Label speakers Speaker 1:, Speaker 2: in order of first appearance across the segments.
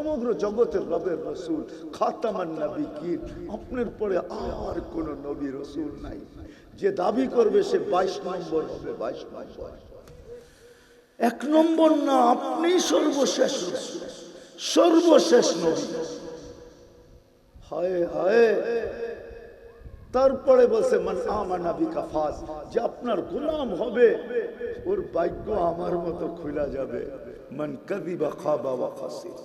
Speaker 1: সমগ্র জগতের রবের রসুল, খাতামান নবিয়্যিন, আপনার পরে আর কোন নবী রসুল নাই। যে দাবি করবে সে 22 নম্বর হবে, 22 নম্বর। 1 নম্বর না, আপনি সর্বশেষ রসুল, সর্বশেষ নবী। হায় হায়। তারপরে বলছে মান আমানা বিকা ফাজ, যে আপনার গোলাম হবে ওর ভাগ্য আমার মতো খুলে যাবে। মান কাযিবা খাবা ওয়া খাসির,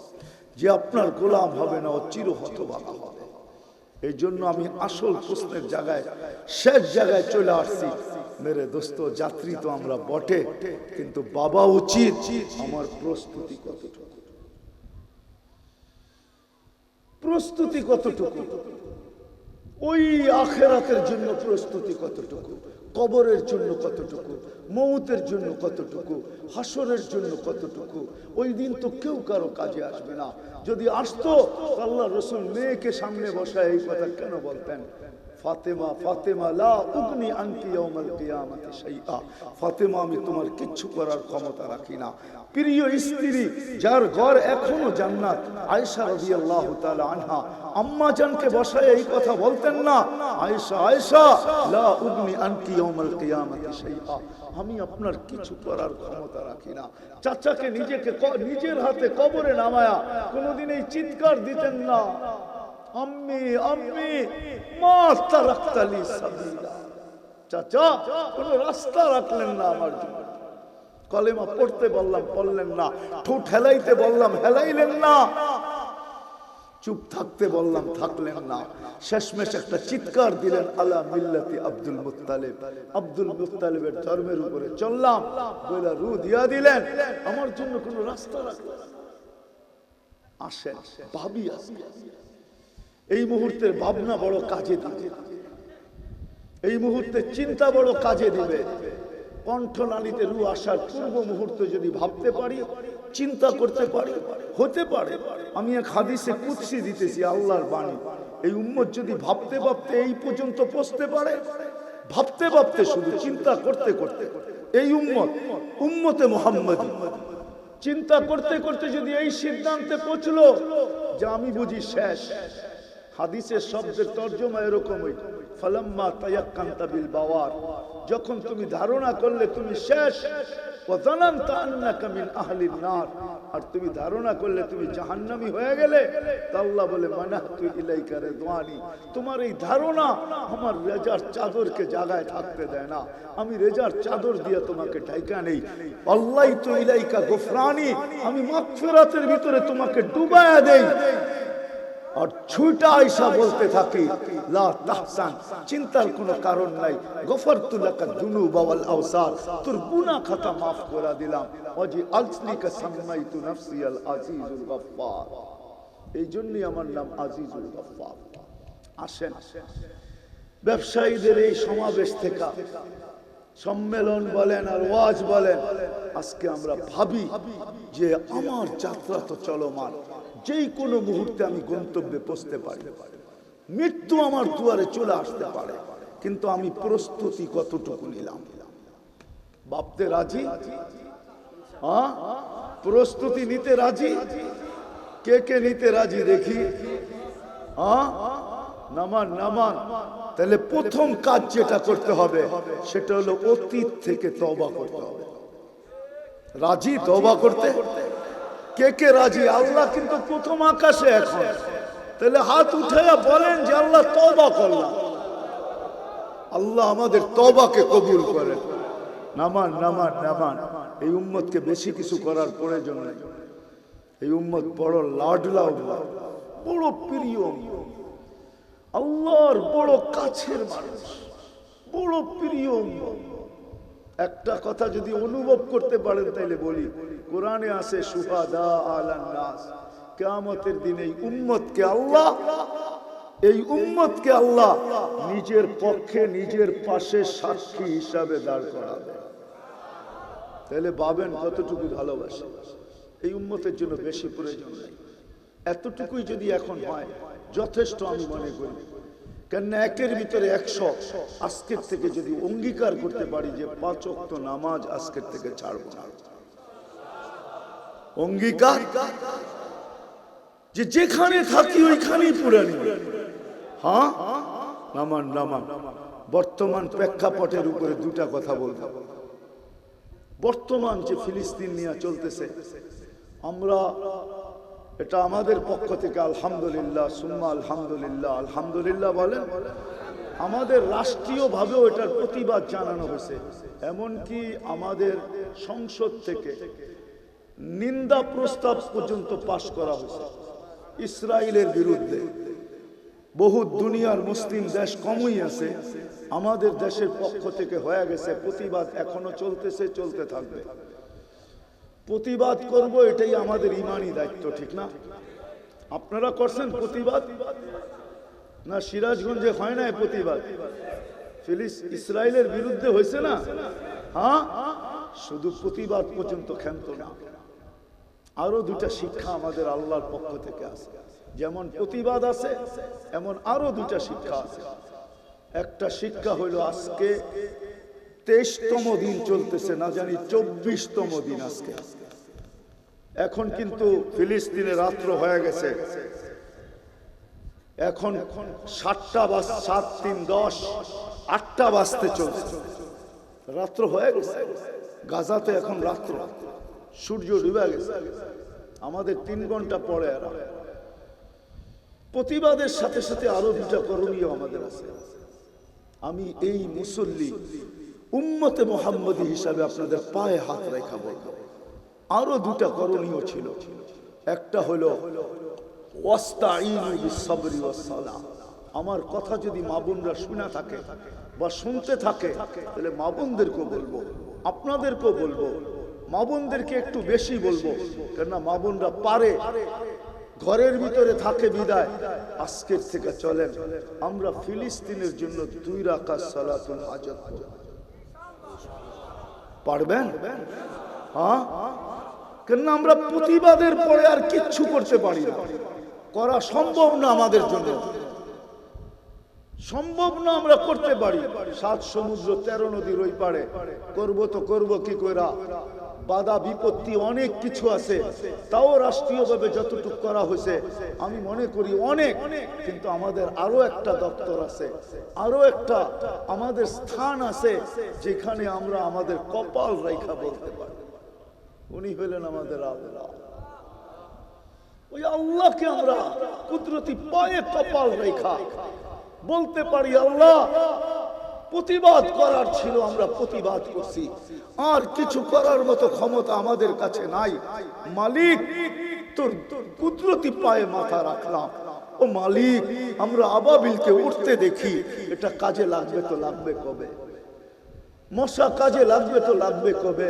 Speaker 1: যে আপনার গোলাম হবে না ও চির হতভাগা হবে। এই জন্য আমি আসল প্রশ্নের জায়গায়, শেষ জায়গায় চলে আসছি। মেরে দোস্ত, যাত্রী তো আমরা বটে, কিন্তু বাবা উচিত আমার প্রস্তুতি কতটুকু, প্রস্তুতি কতটুকু, ওই আখেরাতের জন্য প্রস্তুতি কতটুকু, কবরের জন্য কতটুকু, মৌতের জন্য কতটুকু, হাসরের জন্য কতটুকু। ওই দিন তো কেউ কারো কাজে আসবে না। যদি আসতো আল্লাহ রসুল মেয়েকে সামনে বসায় এই কথা কেন বলতেন? ফাতেমা ফাতেমা লা উগনি আনকি ইয়াউমাল কিয়ামতি শাইআ, ফাতেমা আমি তোমার কিচ্ছু করার ক্ষমতা রাখি না। প্রিয় স্ত্রী যার ঘর এখনো জান্নাত, আয়েশা রাদিয়াল্লাহু তাআলা আনহা আম্মা জানকে বসায় এই কথা বলতেন না? আয়েশা আয়েশা লা উগনি আনকি ইয়াউমাল কিয়ামতি শাইআ, আমি আপনার কিছু করার ক্ষমতা রাখি না। চাচাকে নিজের হাতে কবরে নামায়া কোনোদিন এই চিৎকার দিতেন না, আম্মি আম্মি মা তারাকতা লি সাবিলা, চাচা কোনো রাস্তা রাখলেন না আমার জন্য। কলেমা পড়তে বললাম পড়লেন না, ঠোঁট হেলাইতে বললাম হেলাইলেন না, চুপ থাকতে বললাম থাকলেন না। শেষমেশ একটা চিৎকার দিলেন, আলা মিল্লাতি আব্দুল মুত্তালিব, আব্দুল মুত্তালিবের ধর্মের উপরে চললাম বইলা রু দিয়া দিলেন। আমার জন্য কোনো রাস্তা রাখলেন না। আসেন ভাবি, আসেন এই মুহূর্তের ভাবনা বড় কাজে দিবে, এই মুহূর্তে চিন্তা বড় কাজে দিবে। কণ্ঠনালীতে রু আসার পূর্ব মুহূর্তে যদি ভাবতে পারি, চিন্তা করতে পারি, হতে পারে আমি এক হাদিসে কুদসি দিতেছি, আল্লাহর বাণী। এই উম্মত যদি ভাবতে ভাবতে এই পর্যন্ত পৌঁছতে পারে, ভাবতে ভাবতে শুধু চিন্তা করতে করতে, এই উম্মতে মুহাম্মাদী চিন্তা করতে করতে যদি এই সিদ্ধান্তে পৌঁছলো যে আমি বুঝি শেষ। হাদিসের শব্দের তর্জমা এরকমই, ফালাম্মা তায়াক্কানতা বিল বাওয়ার, যখন তুমি ধারণা করলে তুমি শেষ, ওয়া যানানতা আন্নাকা মিন আহলিন নার, আর তুমি ধারণা করলে তুমি জাহান্নামী হয়ে গেলে, তা আল্লাহ বলে মানাতু ইলাইকা রিদওয়ানি, তোমার এই ধারণা আমার রেজার চাদরকে জাগায় থাকতে দেয় না, আমি রেজার চাদর দিয়ে তোমাকে ঢাকা নেই। আল্লাহই তো ইলাইকা গফরানি, আমি মাগফিরাতের ভিতরে তোমাকে ডুবায়া দেই। আর ছুটা আয়েশা বলতে থাকি, লা তাহসান, চিন্তার কোনো কারণ নাই, গফরতু লাকা যুনুবা ওয়াল আওসার, তোর গুনাহ খাতা maaf করে দিলাম। ওয়াজি আলসনিকা সামাইতু নাফসি আল আজিজুল গফফার, এই জন্যই আমার নাম আজিজুল গফফার। আসেন ব্যবসায়ীদের এই সমাবেশ থেকে, সম্মেলন বলেন আর ওয়াজ বলেন, আজকে আমরা ভাবি যে আমার যাত্রা তো চলমান, যেই কোনো মুহূর্তে আমি গন্তব্যে পৌঁছতে পারি, মৃত্যু আমার দুয়ারে চলে আসতে পারে, কিন্তু আমি প্রস্তুতি কতটুকু নিলাম? ভাবতে রাজি? হ্যাঁ, প্রস্তুতি নিতে রাজি? কে কে নিতে রাজি দেখি? হ্যাঁ, নামান নামান। তাহলে প্রথম কাজ যেটা করতে হবে সেটা হলো অতীত থেকে তওবা করতে হবে। রাজি তওবা করতে? কে কে রাজি? আল্লাহ কিন্তু প্রথম আকাশে এখন। তাহলে হাত উঠাইয়া বলেন যে আল্লাহ তওবা করলাম। আল্লাহ আমাদের তওবাকে কবুল করেন। নামান নামান নামান। এই উম্মতকে বেশি কিছু করার প্রয়োজন নেই। এই উম্মত বড় লাডলা উম্মত, বড় প্রিয়, আল্লাহর বড় কাছের মানুষ, বড় প্রিয় উম্মত। একটা কথা যদি অনুভব করতে পারেন তাইলে বলি, কোরআনে আছে শুহাদা আলান নাস, কিয়ামতের দিন এই উম্মতকে আল্লাহ নিজের পক্ষে নিজের পাশে সাক্ষী হিসাবে দাঁড় করাবে। তাহলে ভাবেন কতটুকু ভালোবাসে। এই উম্মতের জন্য বেশি প্রয়োজন নেই, এতটুকুই যদি এখন হয় যথেষ্ট আমি মনে করি। কেননা একের ভিতরে 100 আজকের থেকে যদি অঙ্গীকার করতে পারি যে 5 ওয়াক্ত নামাজ আজকের থেকে ছাড়ব না, অঙ্গীকার যে যেখানে থাকি ওইখানেই পুরানি। হ্যাঁ, নামান নামান। বর্তমান প্রেক্ষাপটের উপরে দুটা কথা বলবো। বর্তমান যে ফিলিস্তিন নিয়ে চলতেছে, আমরা এটা আমাদের পক্ষ থেকে আলহামদুলিল্লাহ সুম্মা আলহামদুলিল্লাহ, আলহামদুলিল্লাহ বলেন। আমাদের রাষ্ট্রীয়ভাবেও এটার প্রতিবাদ জানানো হয়েছে, এমনকি আমাদের সংসদ থেকে নিন্দা প্রস্তাব পর্যন্ত পাশ করা হয়েছে ইসরায়েলের বিরুদ্ধে। বহু দুনিয়ার মুসলিম দেশ কমই আছে, আমাদের দেশের পক্ষ থেকে হয়ে গেছে প্রতিবাদ, এখনো চলতেছে, চলতে থাকবে। প্রতিবাদ করব, এটাই আমাদের ইমানি দায়িত্ব, ঠিক না? আপনারা করছেন প্রতিবাদ না? সিরাজগঞ্জে হয় না প্রতিবাদ? ইসরায়েলের বিরুদ্ধে হয়েছে না? হ্যাঁ, শুধু প্রতিবাদ পর্যন্ত ক্ষান্ত না, আরো দুটা শিক্ষা আমাদের আল্লাহর পক্ষ থেকে আছে। যেমন প্রতিবাদ আছে, এমন আরো দুটা শিক্ষা আছে। একটা শিক্ষা হইল আজকে 23তম দিন চলতেছে, না জানি 24তম দিন আজকে। এখন কিন্তু ফিলিস্তিনে রাত্র হয়ে গেছে, এখন 7টা বাজ 7 3 10 8টা বাজতে চলছে, রাত্র হয়ে গেছে। গাজাতে এখন রাত্র, সূর্য ডুবে গেছে, আমাদের 3 ঘন্টা পরে। আর প্রতিবাদের সাথে সাথে আরো দুটা করণীয় আমাদের আছে। আমি এই মুসল্লি উম্মতে মুহাম্মদী হিসাবে আপনাদের পায়ে হাত রেখা বলব, আরো দুটা করণীয় ছিল। একটা হলো ওয়াস্তাঈনু বিস-সাবরি ওয়াস-সালাহ। আমার কথা যদি মা বোনরা শুনে থাকে বা শুনতে থাকে, তাহলে মা বোনদেরকেও বলবো, আপনাদেরকেও বলবো, মা বোনদেরকে একটু বেশি বলবো, কেননা মা বোনরা পারে, ঘরের ভিতরে থাকে বিদায়। আজকের থেকে চলেন আমরা ফিলিস্তিনের জন্য 2 রাকাত সালাতুল হাজত পড়ব। পারবেন? হ্যাঁ, কেন আমরা প্রতিবাদের পরে আর কিচ্ছু করতে পারি না, করা সম্ভব না আমাদের জন্য, সম্ভব না আমরা করতে পারি। 7 সমুদ্র 13 নদীর ওই পারে করব তো করব কি কইরা? বাধা বিপত্তি অনেক কিছু আছে, তাও রাষ্ট্রীয়ভাবে যতটুকু করা হয়েছে আমি মনে করি অনেক। কিন্তু আমাদের আরো একটা দপ্তর আছে, আরো একটা আমাদের স্থান আছে, যেখানে আমরা আমাদের কপাল রেখা বলতে পারি। উনি হলেন আমাদের আল্লাহ। ওই আল্লাহকে আমরা কুদরতি পায়ে কপাল রেখা বলতে পারি, আল্লাহ প্রতিবাদ করার ছিল, আমরা প্রতিবাদ করছি, আর কিছু করার মতো ক্ষমতা আমাদের কাছে নাই। মালিক তোর কুদরতি পায়ে মাথা রাখলাম, ও মালিক আমরা আবাবিলকে উঠতে দেখি, এটা কাজে লাগবে তো লাগবে কবে? মশা কাজে লাগবে তো লাগবে কবে?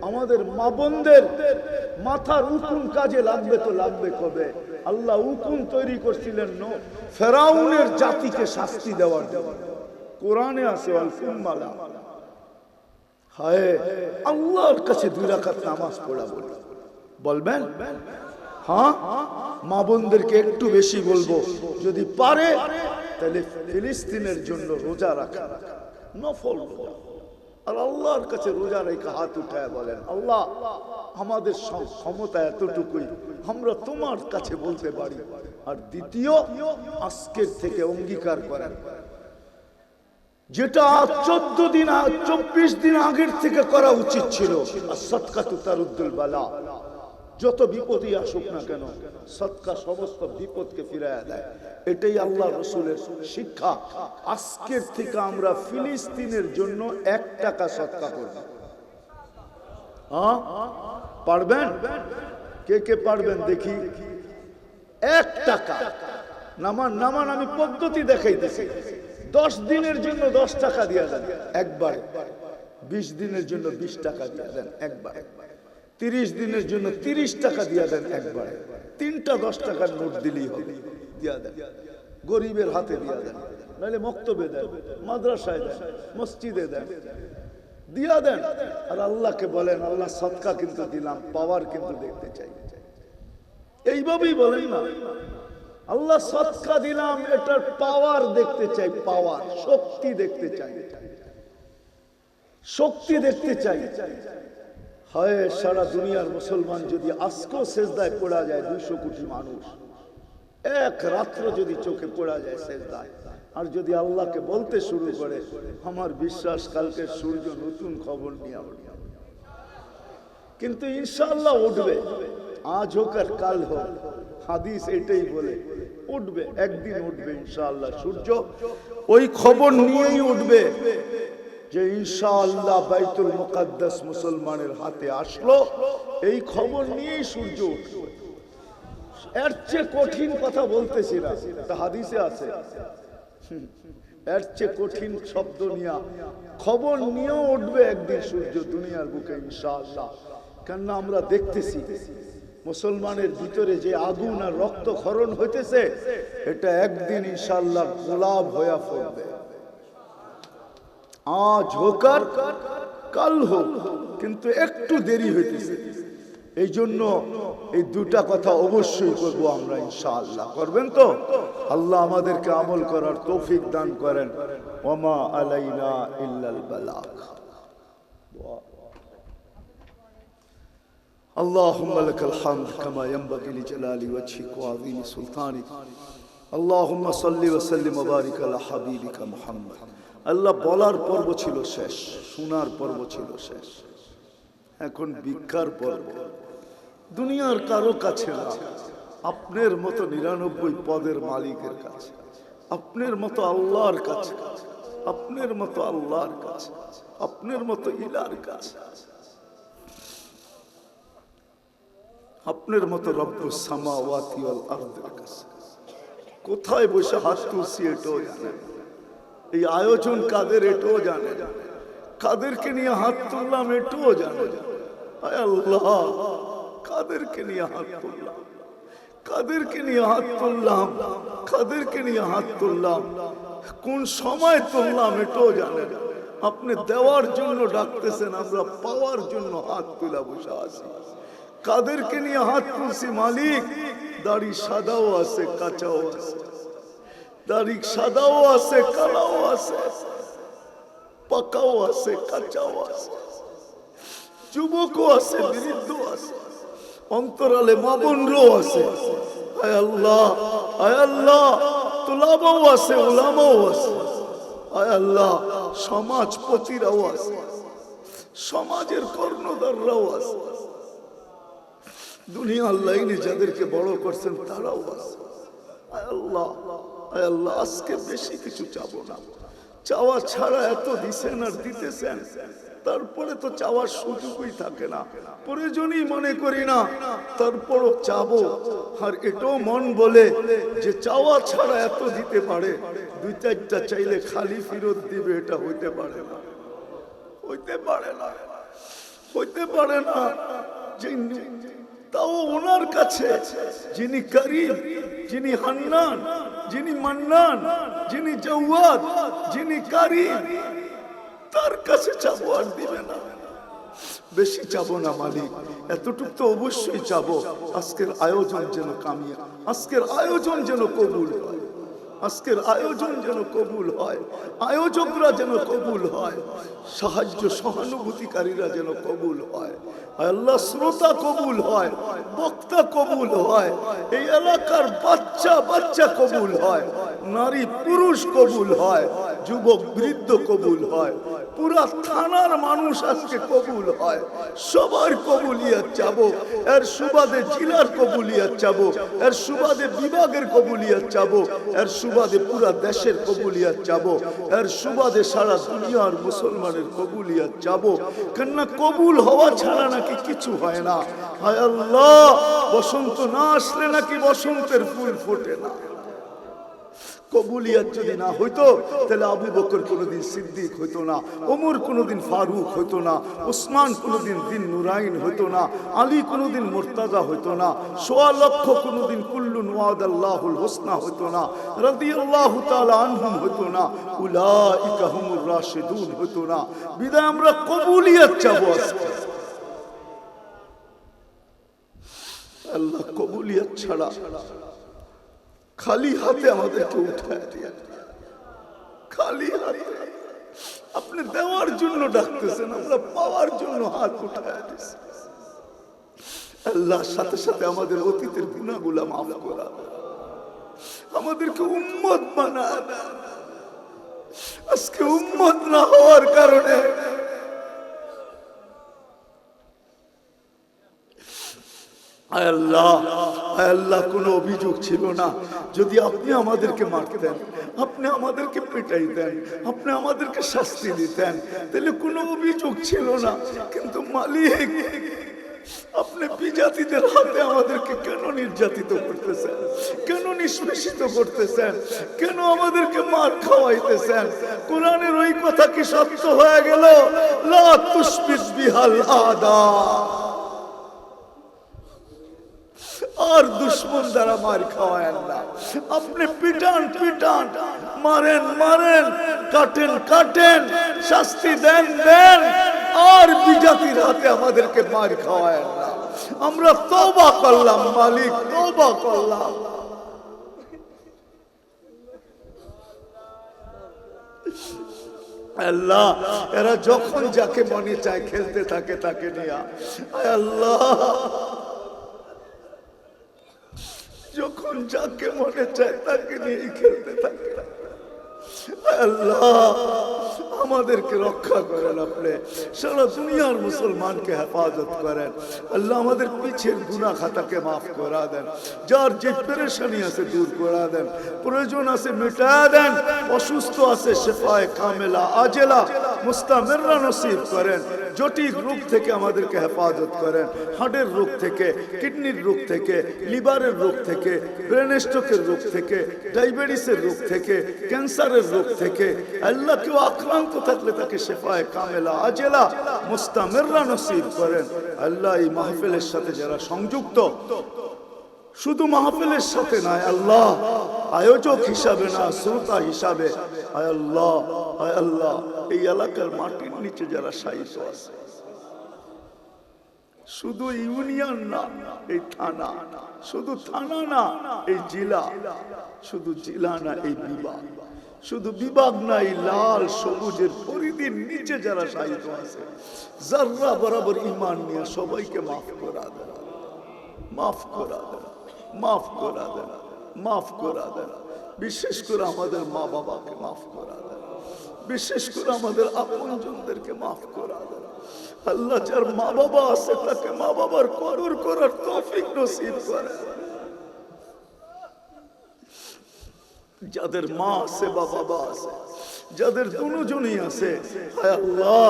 Speaker 1: আমাদের মা বোনদের মাথার উকুন কাজে লাগবে তো লাগবে কবে? আল্লাহ উকুন তৈরি করছিলেন ফেরাউনের জাতিকে শাস্তি দেওয়ার জন্য। কোরআনে আছে আল-কুম্মালা। হায়, আল্লাহর কাছে 2 রাকাত নামাজ পড়া বলবেন? হ্যাঁ, মা বোনদেরকে একটু বেশি বলবো, যদি পারে তাহলে ফিলিস্তিনের জন্য রোজা রাখা, নফল রোজা। আর আল্লাহর কাছে রোজা রেখে হাত উঠায় বলেন, আল্লাহ আমাদের ক্ষমতা এতটুকুই, আমরা তোমার কাছে বলতে পারি। আর দ্বিতীয়, আজকের থেকে অঙ্গীকার করেন, যেটা 14 দিন 24 দিন আগের থেকে করা উচিত ছিল, সদকাতু তারুদ্দুল বালা। যত বিপদই আসুক না কেন, সদকা সমস্ত বিপদকে ফিরাইয়া দেয়। এটাই আল্লাহ রসুলের শিক্ষা। আজকের থেকে আমরা ফিলিস্তিনের জন্য 1 টাকা সদকা করব। হ্যাঁ, পারবেন? কে কে পারবেন দেখি? 1 টাকা নামান নামান, আমি পদ্ধতি দেখাইতেছি। 10 দিনের জন্য 10 টাকা দিয়ে দেন একবারে, 20 দিনের জন্য 20 টাকা দিয়ে দেন একবারে, 30 দিনের জন্য 30 টাকা দিয়ে দেন একবারে। 3টা 10 টাকার নোট দিলেই হবে, দিয়া দেন, গরিবের হাতে দিয়া দেন, নাহলে মক্তবে দেন, মাদ্রাসায় দেন, মসজিদে দেন, দিয়া দেন। আর আল্লাহকে বলেন, আল্লাহ সদকা কিন্তু দিলাম, পাওয়ার কিন্তু দেখতে চাই। এইভাবেই বলেন না, আল্লাহ সদকা দিলাম, এটার পাওয়ার দেখতে চাই, পাওয়ার, শক্তি দেখতে চাই, শক্তি দেখতে চাই। হয় সারা দুনিয়ার মুসলমান যদি আজকেও সেজদায় পড়া যায়, 200 কোটি মানুষ, এক রাত্র যদি চোখে পড়া যায় সেজদায়, আর যদি আল্লাহকে বলতে শুরু করে, আমার বিশ্বাস কালকে সূর্য নতুন খবর নিয়ে উঠবে। কিন্তু ইনশাআল্লাহ উঠবে, আজ হোক আর কাল হোক, হাদিস এটাই বলে উঠবে, একদিন উঠবে ইনশাআল্লাহ সূর্য। ওই খবর নিয়েই উঠবে যে ইনশাআল্লাহ বাইতুল মুকাদ্দাস মুসলমানের হাতে আসলো, এই খবর নিয়েই সূর্য উঠবে। এর চেয়ে কঠিন কথা বলতেছি না, তা হাদিসে আছে। এর চেয়ে কঠিন শব্দ নিয়ে খবর নিয়েও উঠবে একদিন সূর্য দুনিয়ার বুকে ইনশাআল্লাহ। কেননা আমরা দেখতেছি মুসলমানের ভিতরে যে আগুন আর রক্তক্ষরণ হইতেছে, এটা একদিন ইনশাআল্লাহ গোলাপ হয়ে পড়বে। আজ হোক আর কাল হোক, কিন্তু একটু দেরি হইতেছে। এই জন্য এই দুটা কথা অবশ্যই করবো আমরা ইনশাআল্লাহ। করবেন তো? আল্লাহ আমাদেরকে আমল করার তৌফিক দান করেন। ওমা আলাইনা ইল্লাল বালাগ। আল্লাহুম্মা লাকাল হামদ কামা ইয়ানবাগি লিজালালি ওয়াজহিকা ওয়া আযীমি সুলতানিক। আল্লাহুম্মা সাল্লি ওয়া সাল্লিম ওয়া বারিক আলা হাবিবিকা মুহাম্মদ। আল্লাহ বলার পর্ব ছিল শেষ, শোনার পর্ব ছিল শেষ, এখন ভিক্ষার পর্ব। দুনিয়ার কারো কাছে না, আপনার মতো 99 পদের মালিকের কাছে, আপনার মতো আল্লাহর কাছে, আপনার মতো আল্লাহর কাছে, আপনার মতো ইলার কাছে, আপনার মতো রব্বুস সামাওয়াতি ওয়াল আরদের কাছে। কোথায় বসে হাত তুলছি এটাও জানেন, এই আয়োজন কাদের এটাও জানেন, কাদেরকে নিয়ে হাত তুললাম এটাও জানেন। আয় আল্লাহ, কাদেরকে নিয়ে হাত তুললাম, কাদেরকে নিয়ে হাত তুললাম, কাদেরকে নিয়ে হাত তুললাম, কোন সময় তুললাম এটাও জানেন। আপনি দেওয়ার জন্য ডাকতেছেন, আমরা পাওয়ার জন্য হাত তুলা বসে আছি। কাদেরকে নিয়ে হাত তুলছি মালিক? দাড়ি সাদাও আছে, কাঁচাও আছে, দাড়ি সাদাও আছে, কালাও আছে, পাকাও আছে, কাঁচাও আছে, যুবকও আছে, বৃদ্ধ আছে, অন্তরালে মা বোনরাও আছে। আয় আল্লাহ, আয় আল্লাহ, তুলাবাও আছে, উলামাও আছে। আয় আল্লাহ, সমাজপতিরাও আছে, সমাজের কর্ণধাররাও আছে, দুনিয়ার লাইনে যাদেরকে বড় করছেন তারাও আছে। আয় আল্লাহ, আয় আল্লাহ, আজকে বেশি কিছু চাবো না, চাওয়া ছাড়া এত দিছেন আর দিতেছেন, তারপরে তো চাওয়ার সুযোগই থাকে না, প্রয়োজনই মনে করি না, তারপরও চাবো। আর এটাও মন বলে যে চাওয়া ছাড়া এত দিতে পারে, 2-4টা চাইলে খালি ফেরত দিবে, এটা হইতে পারে না, হইতে পারে না, হইতে পারে না। তাও ওনার কাছে যিনি করিম, যিনি হান্নান, যিনি মান্নান, যিনি জাওয়াদ, যিনি কারিম, তার কাছে চাবো, আর দিবে না। বেশি চাবো না মালিক, এতটুকু তো অবশ্যই চাবো। আজকের আয়োজন যেন কামিয়া, আজকের আয়োজন যেন কবুল হয়, আজকের আয়োজন যেন কবুল হয়, আয়োজকরা যেন কবুল হয়, সাহায্য সহানুভূতিকারীরা যেন কবুল হয়। আল্লাহ, শ্রোতা কবুল হয়, বক্তা কবুল হয়, এই এলাকার বাচ্চা বাচ্চা কবুল হয়, নারী পুরুষ কবুল হয়, যুবক বৃদ্ধ কবুল হয়, পুরা থানার মানুষ আজকে কবুল হয়। সবার কবুলিয়াত চাবো, এর সুবাদে জেলার কবুলিয়াত চাবো, এর সুবাদে বিভাগের কবুলিয়াত চাবো, এর সুবাদে পুরা দেশের কবুলিয়াত চাবো, এর সুবাদে সারা দুনিয়ার মুসলমানের কবুলিয়াত চাবো। কেননা কবুল হওয়া ছাড়া নাকি কিছু হয় না। হায় আল্লাহ, বসন্ত না আসলে নাকি বসন্তের ফুল ফোটে না। কবুলিয়াত যদি না হইতো তাহলে আবু বকর কোনোদিন সিদ্দিক হইতো না, ওমর কোনোদিন ফারুক হইতো না, উসমান কোনোদিন দিন নুরাইন হইতো না, আলী কোনোদিন মুর্তাজা হইতো না, 1.25 লক্ষ কোনোদিন কুল্লুন ওয়াদাল্লাহুল হুসনা হইতো না, রাদিয়াল্লাহু তাআলা আনহুম হইতো না, উলাইকা হুমুর রাশিদুন হইতো না। বিদায় আমরা কবুলিয়াত চাবো আজকে। আল্লাহ, কবুলিয়াত ছাড়া খালি হাতে আমাদেরকে উঠায় দিয়ে, খালি হাতে। আপনি দেওয়ার জন্য ডাকতেছেন, আমরা পাওয়ার জন্য হাত উঠায় দিচ্ছি। আল্লাহ, সাথে সাথে আমাদের অতীতের গুনাহগুলো মাফ করা, আমাদেরকে উম্মত বানায় দেন। আজকে উম্মত না হওয়ার কারণে আয় আল্লাহ, আয় আল্লাহ, কোনো অভিযোগ ছিল না। যদি আপনি আমাদেরকে মারতেন, আপনি আমাদেরকে পেটাইতেন, আপনি আমাদেরকে শাস্তি দিতেন, তাহলে কোনো অভিযোগ ছিল না। কিন্তু মালিক, আপনি বিজাতিদের হাতে আমাদেরকে কেন নির্যাতিত করতেছেন, কেন নিষ্পেষিত করতেছেন, কেন আমাদেরকে মার খাওয়াইতেছেন? কোরআনের ওই কথা কি সত্য হয়ে গেল? লা তুশবিস বিহাল আদা, আর দুশ্মন দ্বারা মার খাওয়ায় না। আপনি পিটান পিটান, মারেন মারেন, কাটেন কাটেন, শাস্তি দেন দেন, আর বিজাতির হাতে আমাদেরকে মার খাওয়ায় না। আমরা তওবা করলাম মালিক, তওবা করলাম। আল্লাহ, এরা যখন যাকে মনে চায় খেলতে থাকে তাকে নিয়ে, আল্লাহ যখন যাকে মনে চায় তাকে নিয়ে খেলতে থাকে। আল্লাহ আমাদেরকে রক্ষা করেন, আপনি সারা দুনিয়ার মুসলমানকে হেফাজত করেন। আল্লাহ আমাদের পিছের গুনাহ খাতাকে মাফ করা দেন, যার যে পেরেশানি আছে দূর করা দেন, প্রয়োজন আছে মিটা দেন, অসুস্থ আছে শেফায়ে কামেলা আজেলা মুস্তামিররা নসিব করেন। জটিল রোগ থেকে আমাদেরকে হেফাজত করেন, হার্টের রোগ থেকে, কিডনির রোগ থেকে, লিভারের রোগ থেকে, ব্রেন স্ট্রোকের রোগ থেকে, ডায়াবেটিসের রোগ থেকে, ক্যান্সারের রোগ থেকে। আল্লাহ কেউ আক্রান্ত থাকলে তাকে শেফায়ে কামেলা আজেলা মুস্তামিররা নসিব করেন। আল্লাহ এই মাহফিলের সাথে যারা সংযুক্ত, শুধু মাহফিলের সাথে নয় আল্লাহ, আয়োজক হিসাবে না, শ্রোতা হিসাবে, আয় আল্লাহ, আয় আল্লাহ, এই এলাকার মাটির নিচে যারা শায়িত আছে, শুধু ইউনিয়ন না, এই থানা, শুধু থানা না, এই জেলা, শুধু জেলা না, এই বিভাগ, শুধু বিভাগ না, এই লাল সবুজের পরিধির নিচে যারা শায়িত আছে, যারা বরাবর ঈমান নিয়ে সবাইকে মাফ করা দেন, মাফ করা দেন, মাফ করা দেন, মাফ করা দেন। বিশেষ করে আমাদের মা বাবাকে মাফ করা দেন, বিশেষ করে আমাদের আপনজনদেরকে মাফ করা দেন। আল্লাহ যার মা বাবা আছে তাকে মা বাবার কদর করার তৌফিক নসিব করেন। যাদের মা আছে বা বাবা আছে, যাদের দুজনই আছে, হায় আল্লাহ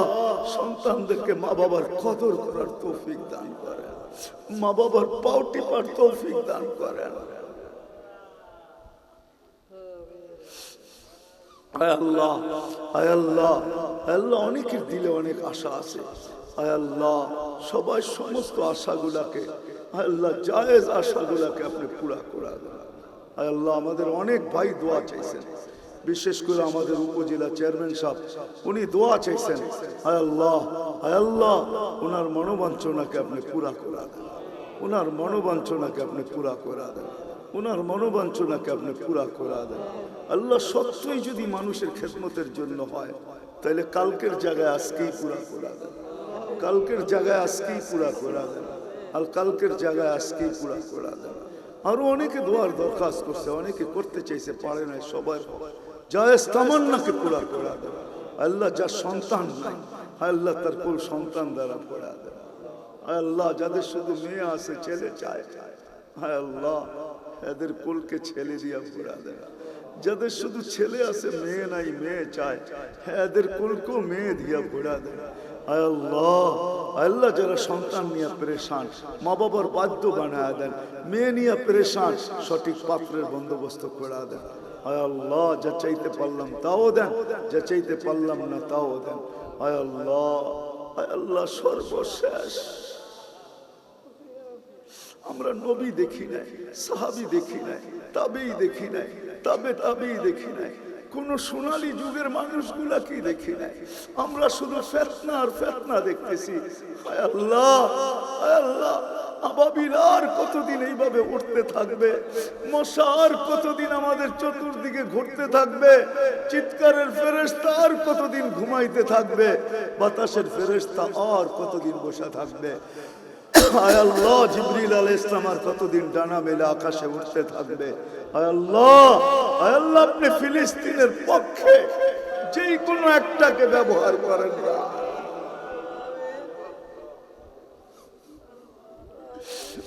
Speaker 1: সন্তানদেরকে মা বাবার কদর করার তৌফিক দান করেন, মা বাবার পাও টিপার তৌফিক দান করেন। হায় আল্লাহ, হায় আল্লাহ, আল্লাহ অনেকের দিলে অনেক আশা আছে, হায় আল্লাহ সবাই সমস্ত আশাগুলাকে, হায় আল্লাহ জায়েজ আশাগুলাকে আপনি পুরা করে দেন। হায় আল্লাহ আমাদের অনেক ভাই দোয়া চাইছেন, বিশেষ করে আমাদের উপজেলা চেয়ারম্যান সাহেব, উনি দোয়া চাইছেন। হায় আল্লাহ, হায় আল্লাহ ওনার মনোবাঞ্ছনাকে আপনি পুরা করে দেন, ওনার মনোবাঞ্ছনাকে আপনি পুরা করে দেন, ওনার মনোবাঞ্ছনাকে আপনি পুরা করে দেন। আল্লাহ সত্যই যদি মানুষের খেদমতের জন্য হয়, তাহলে কালকের জায়গায় আজকেই পুরা করে দেন, কালকের জায়গায় আজকেই পুরা করে দেন, আর কালকের জায়গায় আজকেই পুরা করে দেন। আরো অনেকে দোয়ার দরখাস্ত করছে, অনেকে করতে চাইছে, পারে নাই, সবাই জায়েজ তামান্নাকে পুরা করে দেন। আল্লাহ যার সন্তান নাই, আল্লাহ তার কোল সন্তান দ্বারা পুরা দেন। আল্লাহ যাদের শুধু মেয়ে আছে, ছেলে চায়, হায় আল্লাহ এদের কোলকে ছেলে দিয়া পুরা দেন। যাদের শুধু ছেলে আছে, মেয়ে নাই, মেয়ে চায়, এদের কোলকেও মেয়ে দিয়া পুরা দেন। হায় আল্লাহ, আল্লাহ যারা সন্তান নিয়ে পরেশান, মা বাবার বাধ্য বানায় দেন, মেয়ে নিয়ে পরেশান, সঠিক পাত্রের বন্দোবস্ত করে দেন। হায় আল্লাহ যা চাইতে পারলাম তাও দেন, যা চাইতে পারলাম না তাও দেন। হায় আল্লাহ, হায় আল্লাহ সর্বশেষ আমরা নবী দেখি নাই, সাহাবী দেখি নাই, তাবেই দেখি নাই, তাবেই দেখি নাই, কোন সোনালী যুগের মানুষগুলাকে দেখি নাই। আমরা শুধু ফিতনা আর ফিতনা দেখতেছি। হায় আল্লাহ, হায় আল্লাহ আবাবিল আর কতদিন এইভাবে উঠতে থাকবে, মশা আর কতদিন আমাদের চতুর্দিকে ঘুরতে থাকবে, চিৎকারের ফেরেশতা আর কতদিন ঘুমাইতে থাকবে, বাতাসের ফেরেশতা আর কতদিন বসে থাকবে। হায় আল্লাহ, জিবরিল আলাইহিস সালাম আর কতদিন ডানা মেলে আকাশে উঠতে থাকবে। হায় আল্লাহ, হায় আল্লাহ, আপনি ফিলিস্তিনের পক্ষে যেই কোনো একটাকে ব্যবহার করেন না।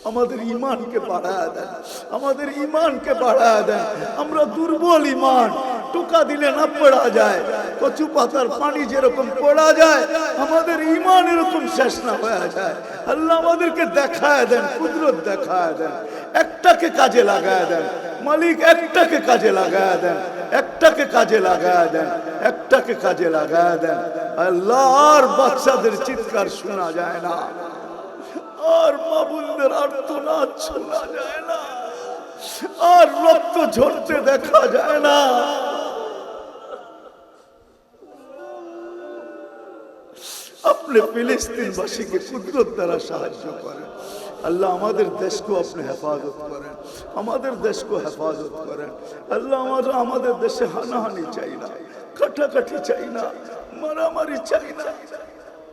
Speaker 1: আমাদের ঈমানকে বাড়ায় দেন, আমাদের ঈমানকে বাড়ায় দেন। আমরা দুর্বল ঈমান, টোকা দিলে না পড়া যায়, কচু পাতার পানি যেরকম পড়া যায়, আমাদের ঈমান এরকম শেষ না হয়ে যায়। আল্লাহ আমাদেরকে দেখায় দেন, কুদরত দেখায় দেন, একটাকে কাজে লাগায় দেন মালিক, একটাকে কাজে লাগায় দেন, একটাকে কাজে লাগায় দেন, একটাকে কাজে লাগায় দেন। আল্লাহ আর বাচ্চাদের চিৎকার শোনা যায় না, আর মা বোনদের আর্তনাদ শোনা যায় না, আর রক্ত ঝরতে দেখা যায় না। আপনি ফিলিস্তিনবাসীকে কুদরত দ্বারা সাহায্য করেন। আল্লাহ আমাদের দেশকে আপনি হেফাজত করেন, আমাদের দেশকে হেফাজত করেন। আল্লাহ আমাদের দেশে হানাহানি চাই না, কাটাকাটি চাই না, মারামারি চাই না।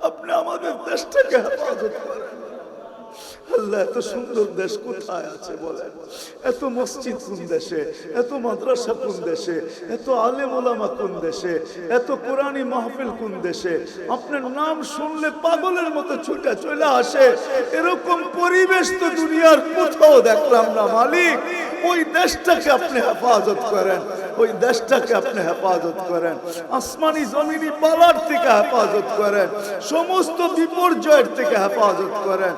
Speaker 1: আপনি আমাদের দেশটাকে হেফাজত করেন। আল্লাহ এত সুন্দর দেশ কোথায় আছে বলেন? এত মসজিদ কোন দেশে, এত মাদ্রাসা কোন দেশে, এত আলেম ওলামা কোন দেশে, এত কোরআনী মাহফিল কোন দেশে? আপনার নাম শুনলে পাগলের মতো ছুটে চলে আসে, এরকম পরিবেশ তো দুনিয়ার কোথাও দেখলাম না মালিক। ওই দেশটাকে আপনি হেফাজত করেন, ওই দেশটাকে আপনি হেফাজত করেন, আসমানি জমিনি বালার থেকে হেফাজত করেন, সমস্ত বিপর্যয়ের থেকে হেফাজত করেন,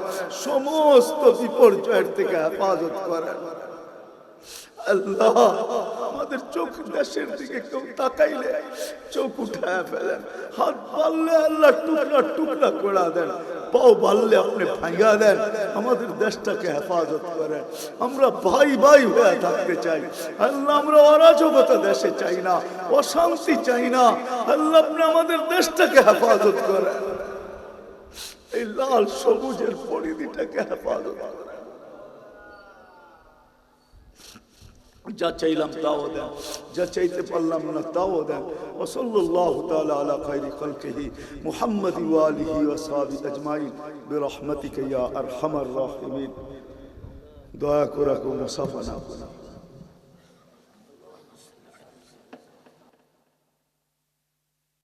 Speaker 1: সমস্ত বিপর্যয়ের থেকে হেফাজত করেন। আল্লাহ আমাদের চোখ দেশের দিকে কেউ তাকাইলে চোখ উঠায় ফেলেন, হাত বাড়লে আল্লাহ টুকরা টুকরা করে দেন, পাও বাড়লে আপনি ভাঙা দেন। আমাদের দেশটাকে হেফাজত করেন। আমরা ভাই ভাই হয়ে থাকতে চাই আল্লাহ, আমরা অরাজকতা দেশে চাই না, অশান্তি চাই না। আল্লাহ আপনি আমাদের দেশটাকে হেফাজত করেন, এই লাল সবুজের পরিধিটাকে হেফাজত করেন। যা চাইলাম তাও দেন, যা চাইতে পারলাম না তাও দেন। ওয়া সাল্লাল্লাহু তাআলা আলা খায়রি খালকিহি মুহাম্মাদি ওয়া আলিহি ওয়া সাহবিহি আজমাইন বিরহমাতিকা ইয়া আরহামার রাহিমিন। দয়া করে মুসাফা না